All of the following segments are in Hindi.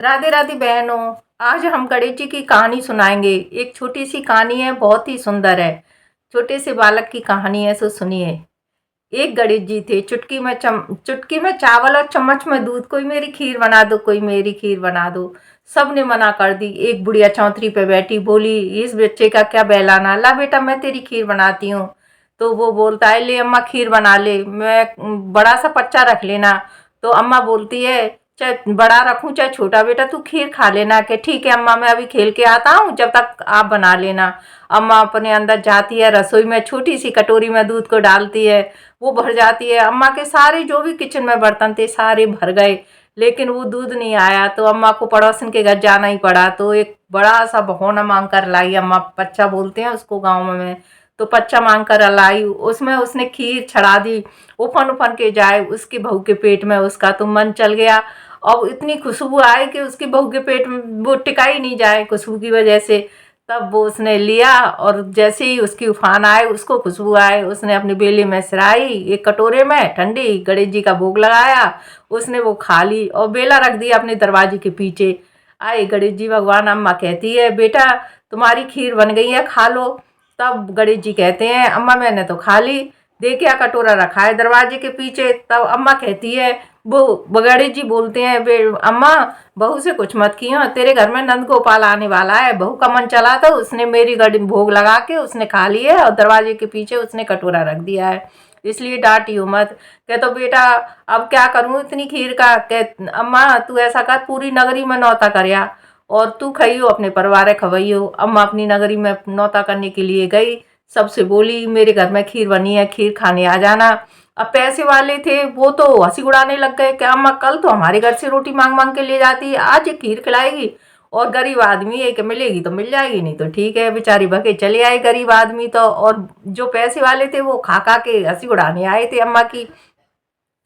राधे राधे बहनों। आज हम गणेश जी की कहानी सुनाएंगे। एक छोटी सी कहानी है, बहुत ही सुंदर है। छोटे से बालक की कहानी है, सो सुनिए। एक गणेश जी थे। चुटकी में चावल और चम्मच में दूध। कोई मेरी खीर बना दो, कोई मेरी खीर बना दो। सब ने मना कर दी। एक बुढ़िया चौंतरी पे बैठी बोली, इस बच्चे का क्या बहलाना, ला बेटा मैं तेरी खीर बनाती हूँ। तो वो बोलता है, ले अम्मा खीर बना ले, मैं बड़ा सा पच्चा रख लेना। तो अम्मा बोलती है, चाहे बड़ा रखूं चाहे छोटा, बेटा तू खीर खा लेना। के ठीक है अम्मा, मैं अभी खेल के आता हूँ, जब तक आप बना लेना। अम्मा अपने अंदर जाती है, रसोई में छोटी सी कटोरी में दूध को डालती है। वो भर जाती है। अम्मा के सारे जो भी किचन में बर्तन थे सारे भर गए, लेकिन वो दूध नहीं आया। तो अम्मा को पड़ोसन के घर जाना ही पड़ा। तो एक बड़ा सा भगोना मांग कर लाई अम्मा, पच्चा बोलते हैं उसको गाँव में। तो पच्चा मांग कर लाई, उसमें उसने खीर चढ़ा दी। उफन उफन के जाए उसके बहू के पेट में, उसका तो मन चल गया। और इतनी खुशबू आई कि उसकी बहू के पेट में वो टिका ही नहीं जाए खुशबू की वजह से। तब वो उसने लिया, और जैसे ही उसकी उफान आए, उसको खुशबू आए, उसने अपनी बेली में सिराई, एक कटोरे में ठंडी, गणेश जी का भोग लगाया। उसने वो खा ली और बेला रख दिया अपने दरवाजे के पीछे। आए गणेश जी भगवान, अम्मा कहती है, बेटा तुम्हारी खीर बन गई है, खा लो। तब गणेश जी कहते हैं, अम्मा मैंने तो खा ली, दे क्या कटोरा रखा है दरवाजे के पीछे। तब अम्मा कहती है, वो गणेश जी बोलते हैं, बे अम्मा बहू से कुछ मत कियो, तेरे घर में नंद गोपाल आने वाला है। बहू का मन चला तो उसने मेरी गड़ी भोग लगा के उसने खा लिया है, और दरवाजे के पीछे उसने कटोरा रख दिया है, इसलिए डांटियो मत। कह तो बेटा अब क्या करूं इतनी खीर का। कह अम्मा तू ऐसा कर, पूरी नगरी में नौता करया, और तू खइयो अपने परिवार खवइयो। अम्मा अपनी नगरी में नौता करने के लिए गई, सबसे बोली मेरे घर में खीर बनी है, खीर खाने आ जाना। अब पैसे वाले थे वो तो हंसी उड़ाने लग गए कि अम्मा कल तो हमारे घर से रोटी मांग मांग के ले जाती है, आज ये खीर खिलाएगी। और गरीब आदमी है कि मिलेगी तो मिल जाएगी, नहीं तो ठीक है। बेचारी भगे चले आए गरीब आदमी तो, और जो पैसे वाले थे वो खा खा के हंसी उड़ाने आए थे अम्मा की।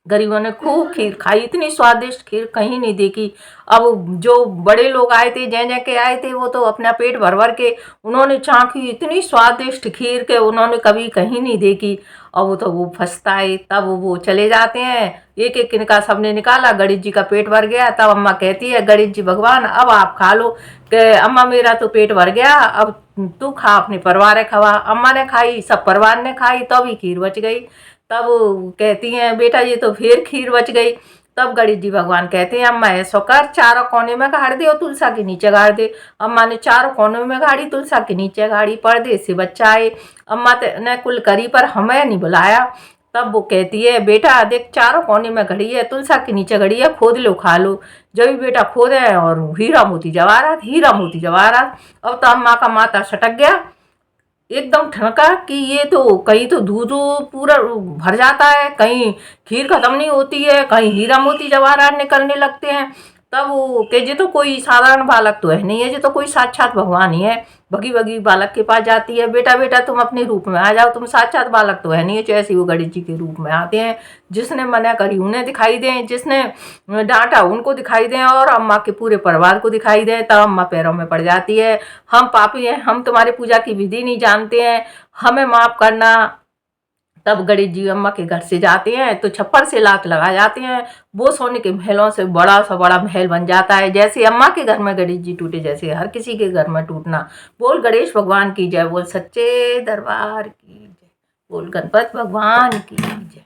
गरीबों ने खूब खीर खाई, इतनी स्वादिष्ट खीर कहीं नहीं देखी। अब जो बड़े लोग आए थे, जै जै के आए थे, वो तो अपना पेट भर भर के उन्होंने चाखी, इतनी स्वादिष्ट खीर के उन्होंने कभी कहीं नहीं देखी। और वो तो वो फंसताए, तब वो चले जाते हैं। एक एक किनका सबने निकाला, गणेश जी का पेट भर गया। तब अम्मा कहती है, गणेश जी भगवान अब आप खा लो। कि अम्मा मेरा तो पेट भर गया, अब तू खा, अपने परिवार खवा। अम्मा ने खाई, सब परिवार ने खाई, तभी खीर बच गई। तब कहती हैं, बेटा ये तो फिर खीर बच गई। तब गणेश जी भगवान कहते हैं, अम्मा ऐसो कर, चारों कोने में गाड़ दे और तुलसा के नीचे गाड़ दे। अम्मा ने चारों कोनों में गाड़ी, तुलसा के नीचे गाड़ी, पर्दे से बच्चा आए। अम्मा ने कुल करी पर हमें नहीं बुलाया। तब वो कहती है, बेटा देख चारों कोने में घड़ी है, तुलसा के नीचे घड़ी है, खोद लो खा लो। जब भी बेटा खोदे और हीरा मोती जवाहरात, हीरा मोती जवाहरात। अब तो अम्मा का माथा सटक गया, एकदम ठनका कि ये तो कहीं तो दूध पूरा भर जाता है, कहीं खीर खत्म नहीं होती है, कहीं हीरा मोती जवाहरात निकलने लगते हैं। तब वो कि ये तो कोई साधारण बालक तो है नहीं है, ये तो कोई साक्षात भगवान ही है। भगी भगी बालक के पास जाती है, बेटा बेटा तुम अपने रूप में आ जाओ, तुम साक्षात बालक तो है नहीं है। जैसे वो गणेश जी के रूप में आते हैं, जिसने मना करी उन्हें दिखाई दें, जिसने डांटा उनको दिखाई दें, और अम्मा के पूरे परिवार को दिखाई दें। तब अम्मा पैरों में पड़ जाती है, हम पापी हैं, हम तुम्हारे पूजा की विधि नहीं जानते हैं, हमें माफ करना। तब गणेश जी अम्मा के घर से जाते हैं तो छप्पर से लात लगा जाते हैं। वो सोने के महलों से बड़ा सा बड़ा महल बन जाता है। जैसे अम्मा के घर में गणेश जी टूटे, जैसे हर किसी के घर में टूटना। बोल गणेश भगवान की जय, बोल सच्चे दरबार की जय, बोल गणपत भगवान की जय।